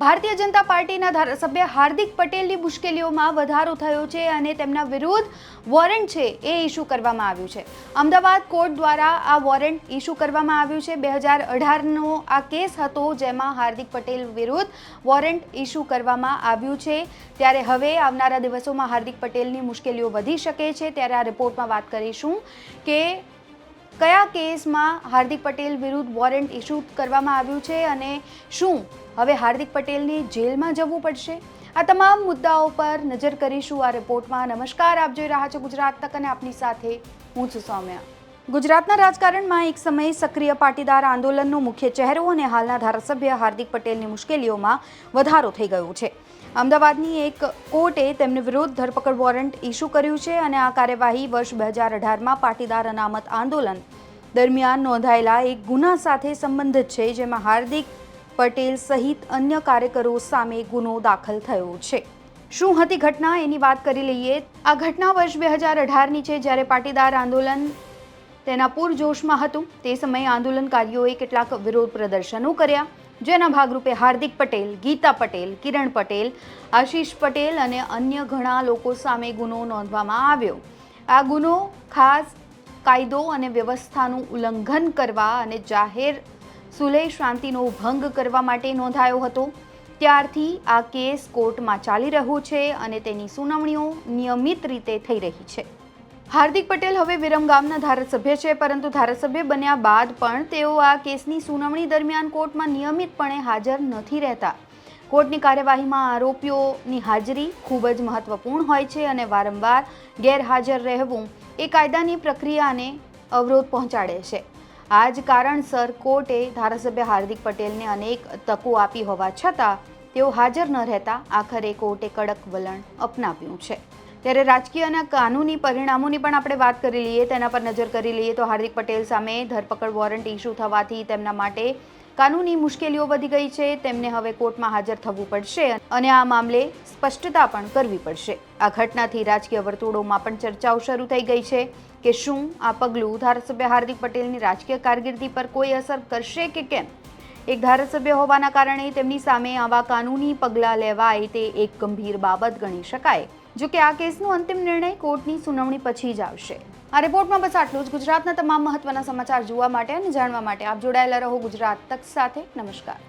ભારતીય જનતા પાર્ટીના ધારાસભ્ય હાર્દિક પટેલની મુશ્કેલીઓમાં વધારો થયો છે અને તેમના વિરુદ્ધ વોરંટ છે એ ઇસ્યુ કરવામાં આવ્યું છે। અમદાવાદ કોર્ટ દ્વારા આ વોરંટ ઇસ્યુ કરવામાં આવ્યું છે। 2018નો આ કેસ હતો જેમાં હાર્દિક પટેલ વિરુદ્ધ વોરંટ ઇસ્યુ કરવામાં આવ્યું છે। ત્યારે હવે આવનારા દિવસોમાં હાર્દિક પટેલની મુશ્કેલીઓ વધી શકે છે। ત્યારે આ રિપોર્ટમાં વાત કરીશું કે કયા કેસમાં હાર્દિક પટેલ વિરુદ્ધ વોરંટ ઇસ્યુ કરવામાં આવ્યું છે અને શું હવે હાર્દિક પટેલને જેલમાં જવું પડશે। આ તમામ મુદ્દાઓ પર નજર કરીશું આ રિપોર્ટમાં। નમસ્કાર, આપ જોઈ રહ્યા છો ગુજરાત તક અને આપની સાથે હું છું સૌમ્યા। ગુજરાતના રાજકારણમાં એક સમયે સક્રિય પાટીદાર આંદોલનનો મુખ્ય ચહેરો અને હાલના ધારાસભ્ય હાર્દિક પટેલની મુશ્કેલીઓમાં વધારો થઈ ગયો છે। અમદાવાદની એક કોર્ટે તેમની વિરુદ્ધ ધરપકડ વોરંટ ઇસ્યુ કર્યું છે અને આ કાર્યવાહી વર્ષ 2018માં પાટીદાર અનામત આંદોલન દરમિયાન નોંધાયેલા એક ગુના સાથે સંબંધિત છે, જેમાં હાર્દિક પટેલ સહિત અન્ય કાર્યકરો સામે ગુનો દાખલ થયો છે। શું હતી ઘટના એની વાત કરી લઈએ। આ ઘટના વર્ષ 2018ની છે, જ્યારે પાટીદાર આંદોલન તેના પૂરજોશમાં હતું। તે સમયે આંદોલનકારીઓએ કેટલાક વિરોધ પ્રદર્શનો કર્યા, જેના ભાગરૂપે હાર્દિક પટેલ, ગીતા પટેલ, કિરણ પટેલ, આશીષ પટેલ અને અન્ય ઘણા લોકો સામે ગુનો નોંધવામાં આવ્યો। આ ગુનો ખાસ કાયદો અને વ્યવસ્થાનું ઉલ્લંઘન કરવા અને જાહેર સુલેહ શાંતિનો ભંગ કરવા માટે નોંધાયો હતો। ત્યારથી આ કેસ કોર્ટમાં ચાલી રહ્યો છે અને તેની સુનાવણીઓ નિયમિત રીતે થઈ રહી છે। હાર્દિક પટેલ હવે વિરમગામના ધારાસભ્ય છે, પરંતુ ધારાસભ્ય બન્યા બાદ પણ તેઓ આ કેસની સુનાવણી દરમિયાન કોર્ટમાં નિયમિતપણે હાજર નથી રહેતા। કોર્ટની કાર્યવાહીમાં આરોપીઓની હાજરી ખૂબ જ મહત્વપૂર્ણ હોય છે અને વારંવાર ગેરહાજર રહેવું એ કાયદાની પ્રક્રિયાને અવરોધ પહોંચાડે છે। આ જ કારણસર કોર્ટે ધારાસભ્ય હાર્દિક પટેલને અનેક તકો આપી હોવા છતાં તેઓ હાજર ન રહેતા આખરે કોર્ટે કડક વલણ અપનાવ્યું છે। ત્યારે રાજકીય અને કાનૂની પરિણામોની પણ આપણે વાત કરી લઈએ, તેના પર નજર કરી લઈએ તો હાર્દિક પટેલ સામે ધરપકડ વોરંટ ઇસ્યુ થવાથી તેમના માટે કાનૂની મુશ્કેલીઓ વધી ગઈ છે। તેમને હવે કોર્ટમાં હાજર થવું પડશે અને આ મામલે સ્પષ્ટતા પણ કરવી પડશે। આ ઘટનાથી રાજકીય વર્તુળોમાં પણ ચર્ચાઓ શરૂ થઈ ગઈ છે કે શું આ પગલું ધારાસભ્ય હાર્દિક પટેલની રાજકીય કારકિર્દી પર કોઈ અસર કરશે કે કેમ। એક ધારાસભ્ય હોવાના કારણે તેમની સામે આવા કાનૂની પગલાં લેવાય તે એક ગંભીર બાબત ગણી શકાય। જો કે આ કેસનો અંતિમ નિર્ણય કોર્ટની સુનાવણી પછી જ આવશે। આ રિપોર્ટમાં બસ આટલું જ। ગુજરાતના તમામ મહત્વના સમાચાર જોવા માટે અને જાણવા માટે આપ જોડાયેલા રહો ગુજરાત તક સાથે। નમસ્કાર।